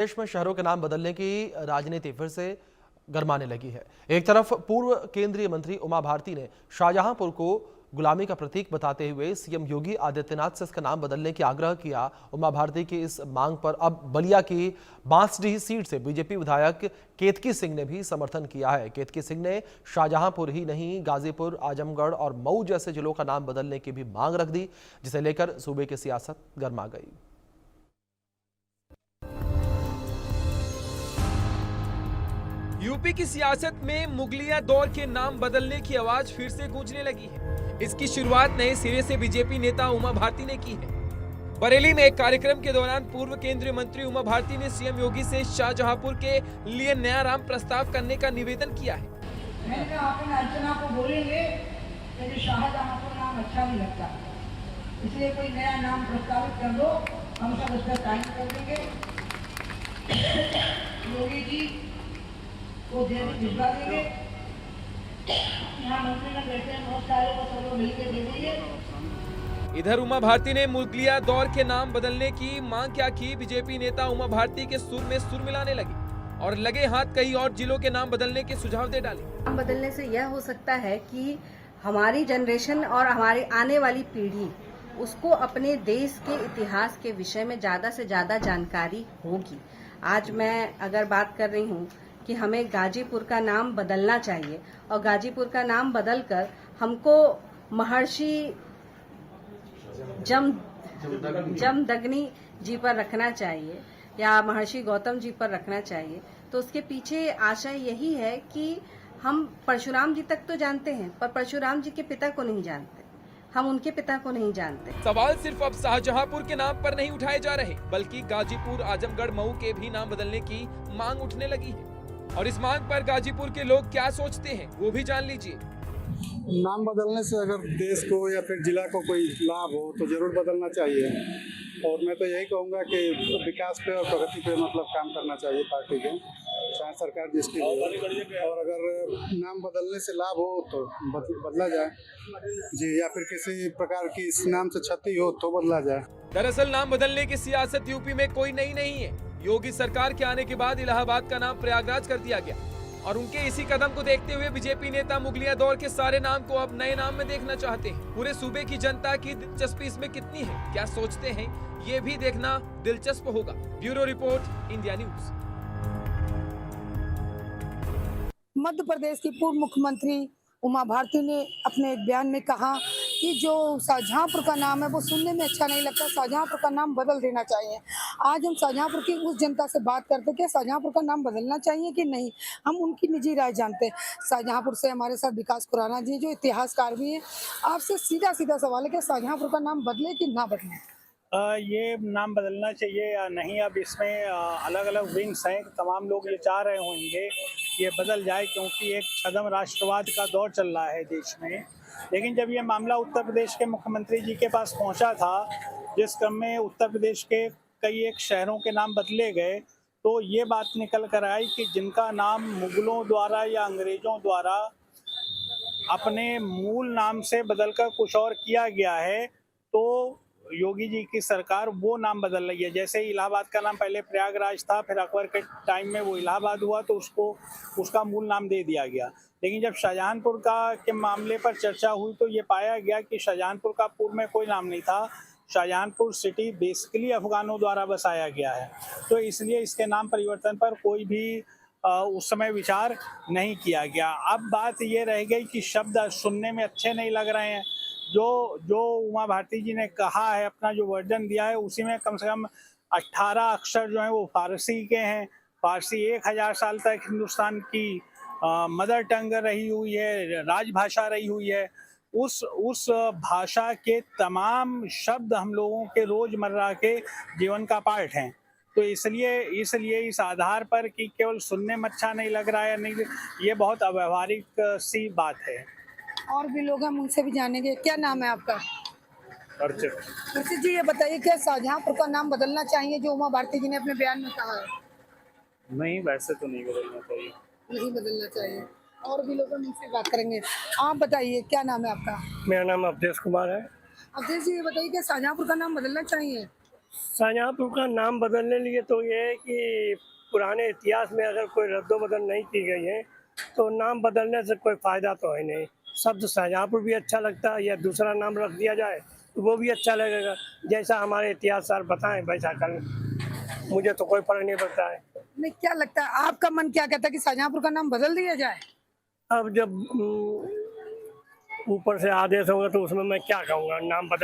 देश में शहरों के नाम बदलने की राजनीति फिर से गरमाने लगी है। एक तरफ पूर्व केंद्रीय मंत्री उमा भारती ने शाहजहांपुर को गुलामी का प्रतीक बताते हुए सीएम योगी आदित्यनाथ से इसका नाम बदलने की आग्रह किया। उमा भारती की इस मांग पर अब बलिया की बांसडीह सीट से बीजेपी विधायक केतकी सिंह ने भी समर्थन किया है। केतकी सिंह ने शाहजहांपुर ही नहीं, गाजीपुर, आजमगढ़ और मऊ जैसे जिलों का नाम बदलने की भी मांग रख दी, जिसे लेकर सूबे की सियासत गर्मा गई। यूपी की सियासत में मुगलिया दौर के नाम बदलने की आवाज फिर से गूंजने लगी है। इसकी शुरुआत नए सिरे से बीजेपी नेता उमा भारती ने की है। बरेली में एक कार्यक्रम के दौरान पूर्व केंद्रीय मंत्री उमा भारती ने सीएम योगी से शाहजहांपुर के लिए नया नाम प्रस्ताव करने का निवेदन किया है। मैंने अपने अर्चना को बोलेंगे कि शाहजहांपुर नाम अच्छा नहीं लगता, इसलिए कोई नया नाम प्रस्तावित कर दो, हम सब उसका टाइम कर देंगे। योगी जी वो भिजवा देंगे। यहाँ मंत्री में बैठे हैं बहुत सारे, वो सब लोग मिलकर दे देंगे। इधर उमा भारती ने मुगलिया दौर के नाम बदलने की मांग क्या की। बीजेपी नेता उमा भारती के सुर में सुर मिलाने लगे और लगे हाथ कई और जिलों के नाम बदलने के सुझाव दे डाले। नाम बदलने से यह हो सकता है कि हमारी जनरेशन और हमारी आने वाली पीढ़ी उसको अपने देश के इतिहास के विषय में ज्यादा से ज्यादा जानकारी होगी। आज मैं अगर बात कर रही हूँ कि हमें गाजीपुर का नाम बदलना चाहिए और गाजीपुर का नाम बदलकर हमको महर्षि जमदग्नि जी पर रखना चाहिए या महर्षि गौतम जी पर रखना चाहिए। तो उसके पीछे आशय यही है कि हम परशुराम जी तक तो जानते हैं, पर परशुराम जी के पिता को नहीं जानते, हम उनके पिता को नहीं जानते। सवाल सिर्फ अब शाहजहांपुर के नाम पर नहीं उठाए जा रहे, बल्कि गाजीपुर, आजमगढ़, मऊ के भी नाम बदलने की मांग उठने लगी है। और इस मांग पर गाजीपुर के लोग क्या सोचते हैं वो भी जान लीजिए। नाम बदलने से अगर देश को या फिर जिला को कोई लाभ हो तो जरूर बदलना चाहिए। और मैं तो यही कहूँगा कि विकास पे और प्रगति पे मतलब काम करना चाहिए पार्टी के, चाहे सरकार जिसकी हो। और अगर नाम बदलने से लाभ हो तो बदला जाए जी, या फिर किसी प्रकार की इस नाम से क्षति हो तो बदला जाए। दरअसल नाम बदलने की सियासत यूपी में कोई नई नहीं है। योगी सरकार के आने के बाद इलाहाबाद का नाम प्रयागराज कर दिया गया और उनके इसी कदम को देखते हुए बीजेपी नेता मुगलिया दौर के सारे नाम को अब नए नाम में देखना चाहते हैं। पूरे सूबे की जनता की दिलचस्पी इसमें कितनी है, क्या सोचते हैं, ये भी देखना दिलचस्प होगा। Bureau report, India news. Madhya Pradesh की पूर्व मुख्यमंत्री उमा भारती ने अपने एक बयान में कहा कि जो शाहजहांपुर का नाम है वो सुनने में अच्छा नहीं लगता, शाहजहांपुर का नाम बदल देना चाहिए। आज हम शाहजहांपुर की उस जनता से बात करते कि शाहजहांपुर का नाम बदलना चाहिए कि नहीं, हम उनकी निजी राय जानते हैं। शाहजहांपुर से हमारे साथ विकास खुराना जी जो इतिहासकार भी हैं, आपसे सीधा सीधा सवाल है कि शाहजहांपुर का नाम बदले कि ना बदले? ये नाम बदलना चाहिए या नहीं, अब इसमें अलग अलग विंग्स हैं। तमाम लोग ये चाह रहे होंगे ये बदल जाए, क्योंकि एक छद्म राष्ट्रवाद का दौर चल रहा है देश में। लेकिन जब ये मामला उत्तर प्रदेश के मुख्यमंत्री जी के पास पहुंचा था, जिस क्रम में उत्तर प्रदेश के कई एक शहरों के नाम बदले गए, तो ये बात निकल कर आई कि जिनका नाम मुगलों द्वारा या अंग्रेजों द्वारा अपने मूल नाम से बदलकर कुछ और किया गया है, तो योगी जी की सरकार वो नाम बदल रही है। जैसे इलाहाबाद का नाम पहले प्रयागराज था, फिर अकबर के टाइम में वो इलाहाबाद हुआ तो उसको उसका मूल नाम दे दिया गया। लेकिन जब शाहजहांपुर का के मामले पर चर्चा हुई तो ये पाया गया कि शाहजहांपुर का पूर्व में कोई नाम नहीं था। शाहजहांपुर सिटी बेसिकली अफगानों द्वारा बसाया गया है, तो इसलिए इसके नाम परिवर्तन पर कोई भी उस समय विचार नहीं किया गया। अब बात ये रह गई कि शब्द सुनने में अच्छे नहीं लग रहे हैं। जो उमा भारती जी ने कहा है, अपना जो वर्जन दिया है, उसी में कम से कम 18 अक्षर जो हैं वो फारसी के हैं। फारसी 1000 साल तक हिंदुस्तान की मदर टंग रही हुई है, राजभाषा रही हुई है। उस भाषा के तमाम शब्द हम लोगों के रोजमर्रा के जीवन का पार्ट हैं। तो इसलिए इस आधार पर कि केवल सुनने में अच्छा नहीं लग रहा है, नहीं, ये बहुत अव्यावहारिक सी बात है। और भी लोग हम उनसे भी जानेंगे। क्या नाम है आपका? अर्चित जी, ये बताइए क्या शाहजहांपुर का नाम बदलना चाहिए जो उमा भारती जी ने अपने बयान में कहा है? नहीं, वैसे तो नहीं बदलना चाहिए। नहीं बदलना चाहिए। और भी लोगों से बात करेंगे। आप बताइए क्या नाम है आपका? मेरा नाम अवधेश कुमार है। अवधेश जी, ये बताइए कि शाहजहांपुर का नाम बदलना चाहिए? शाहजहाँपुर का नाम बदलने लिए तो ये है कि पुराने इतिहास में अगर कोई रद्दोबदल नहीं की गई है तो नाम बदलने से कोई फ़ायदा तो है नहीं। शब्द शाहजहाँपुर भी अच्छा लगता है, या दूसरा नाम रख दिया जाए तो वो भी अच्छा लगेगा। जैसा हमारे इतिहासकार बताएं वैसा कर, मुझे तो कोई फर्क नहीं पड़ता है। नहीं, क्या लगता है आपका मन क्या कहता है कि शाहजहाँपुर का नाम बदल दिया जाए? अब जब ऊपर से आदेश होगा तो उसमें मैं क्या कहूँगा, नाम बदल